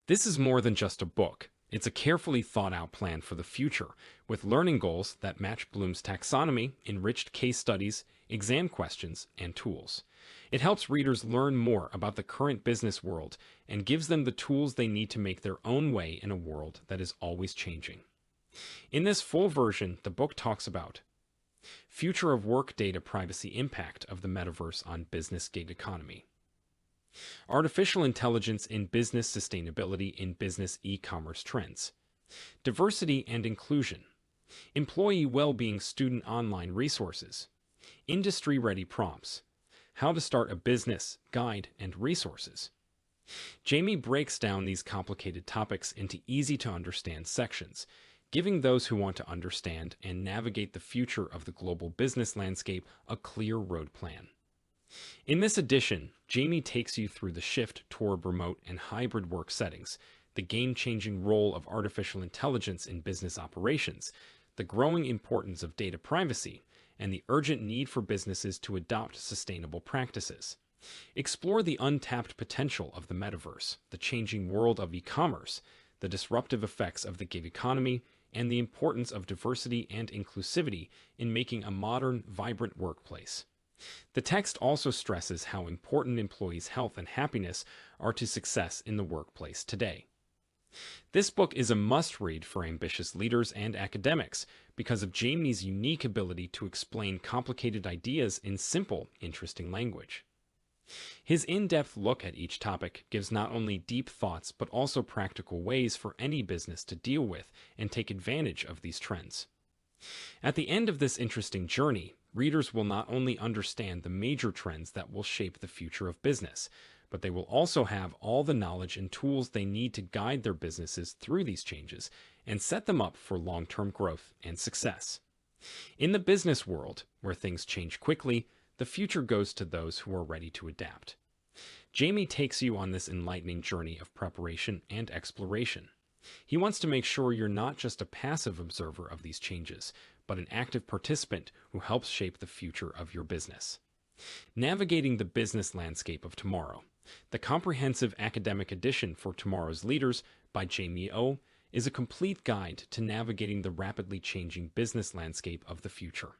This is more than just a book. It's a carefully thought-out plan for the future, with learning goals that match Bloom's taxonomy, enriched case studies, exam questions, and tools. It helps readers learn more about the current business world and gives them the tools they need to make their own way in a world that is always changing. In this full version, the book talks about future of work data privacy impact of the metaverse on business gig economy, artificial intelligence in business sustainability in business e-commerce trends, diversity and inclusion, employee well-being student online resources, industry-ready prompts, how to start a business, guide, and resources. Jamie breaks down these complicated topics into easy-to-understand sections, giving those who want to understand and navigate the future of the global business landscape a clear road plan. In this edition, Jamie takes you through the shift toward remote and hybrid work settings, the game-changing role of artificial intelligence in business operations, the growing importance of data privacy, and the urgent need for businesses to adopt sustainable practices. Explore the untapped potential of the metaverse, the changing world of e-commerce, the disruptive effects of the gig economy, and the importance of diversity and inclusivity in making a modern, vibrant workplace. The text also stresses how important employees' health and happiness are to success in the workplace today. This book is a must-read for ambitious leaders and academics because of Jamie's unique ability to explain complicated ideas in simple, interesting language. His in-depth look at each topic gives not only deep thoughts but also practical ways for any business to deal with and take advantage of these trends. At the end of this interesting journey, readers will not only understand the major trends that will shape the future of business, but they will also have all the knowledge and tools they need to guide their businesses through these changes and set them up for long-term growth and success. In the business world, where things change quickly, the future goes to those who are ready to adapt. Jamie takes you on this enlightening journey of preparation and exploration. He wants to make sure you're not just a passive observer of these changes, but an active participant who helps shape the future of your business. Navigating the Business Landscape of Tomorrow, the comprehensive academic edition for tomorrow's leaders by Jamie O, is a complete guide to navigating the rapidly changing business landscape of the future.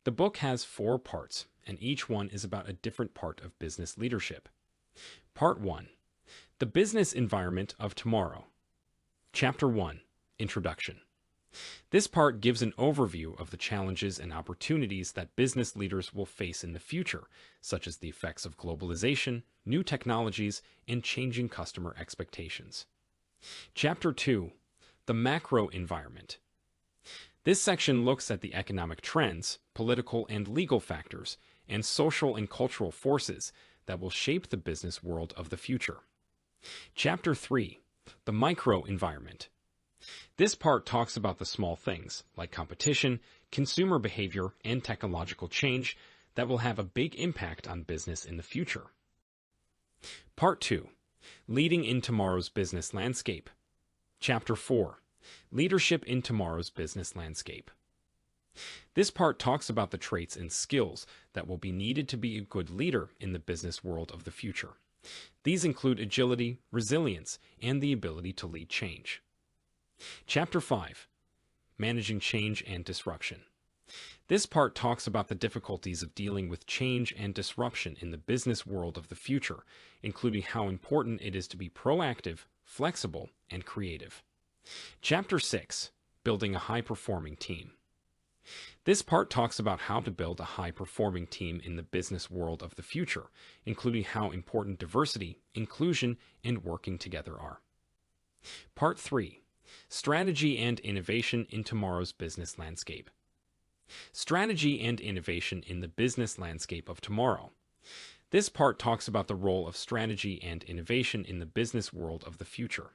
The book has 4 parts, and each one is about a different part of business leadership. Part 1. The Business Environment of Tomorrow. Chapter 1. Introduction. This part gives an overview of the challenges and opportunities that business leaders will face in the future, such as the effects of globalization, new technologies, and changing customer expectations. Chapter 2. The Macro Environment. This section looks at the economic trends, political and legal factors, and social and cultural forces that will shape the business world of the future. Chapter 3. The Micro Environment. This part talks about the small things, like competition, consumer behavior, and technological change, that will have a big impact on business in the future. Part 2. Leading in Tomorrow's Business Landscape. Chapter 4. Leadership in Tomorrow's Business Landscape. This part talks about the traits and skills that will be needed to be a good leader in the business world of the future. These include agility, resilience, and the ability to lead change. Chapter 5. Managing Change and Disruption. This part talks about the difficulties of dealing with change and disruption in the business world of the future, including how important it is to be proactive, flexible, and creative. Chapter 6. Building a high-performing team. This part talks about how to build a high-performing team in the business world of the future, including how important diversity, inclusion, and working together are. Part 3. Strategy and Innovation in Tomorrow's Business Landscape. Strategy and Innovation in the Business Landscape of Tomorrow. This part talks about the role of strategy and innovation in the business world of the future.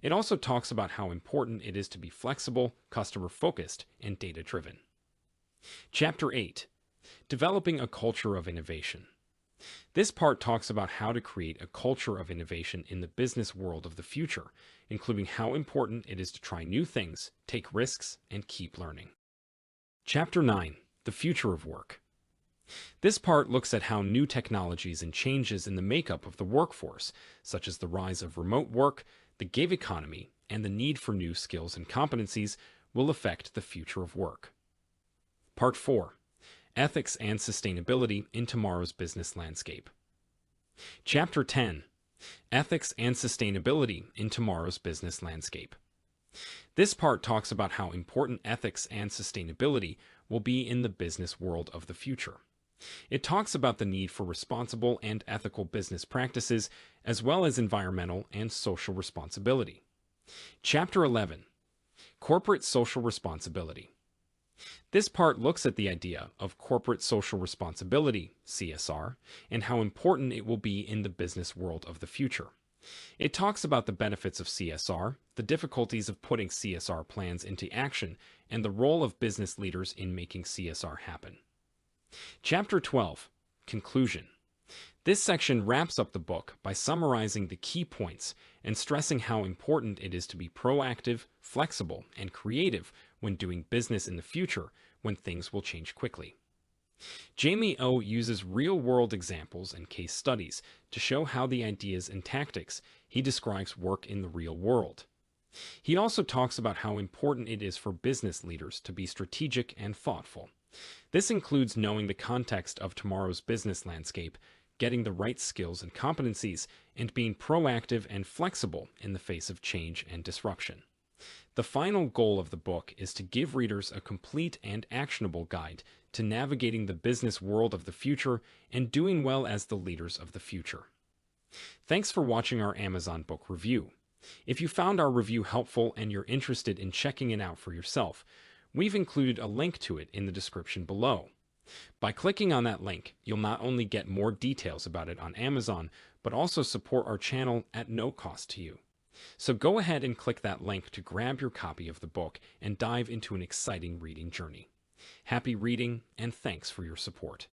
It also talks about how important it is to be flexible, customer-focused, and data-driven. Chapter 8. Developing a Culture of Innovation. This part talks about how to create a culture of innovation in the business world of the future, including how important it is to try new things, take risks, and keep learning. Chapter 9. The Future of Work. This part looks at how new technologies and changes in the makeup of the workforce, such as the rise of remote work, the gig economy, and the need for new skills and competencies will affect the future of work. Part 4. Ethics and Sustainability in Tomorrow's Business Landscape. Chapter 10. Ethics and Sustainability in Tomorrow's Business Landscape. This part talks about how important ethics and sustainability will be in the business world of the future. It talks about the need for responsible and ethical business practices, as well as environmental and social responsibility. Chapter 11. Corporate Social Responsibility. This part looks at the idea of corporate social responsibility, CSR, and how important it will be in the business world of the future. It talks about the benefits of CSR, the difficulties of putting CSR plans into action, and the role of business leaders in making CSR happen. Chapter 12. Conclusion. This section wraps up the book by summarizing the key points and stressing how important it is to be proactive, flexible, and creative when doing business in the future when things will change quickly. Jamie O uses real-world examples and case studies to show how the ideas and tactics he describes work in the real world. He also talks about how important it is for business leaders to be strategic and thoughtful. This includes knowing the context of tomorrow's business landscape, getting the right skills and competencies, and being proactive and flexible in the face of change and disruption. The final goal of the book is to give readers a complete and actionable guide to navigating the business world of the future and doing well as the leaders of the future. Thanks for watching our Amazon book review. If you found our review helpful and you're interested in checking it out for yourself, we've included a link to it in the description below. By clicking on that link, you'll not only get more details about it on Amazon, but also support our channel at no cost to you. So go ahead and click that link to grab your copy of the book and dive into an exciting reading journey. Happy reading, and thanks for your support.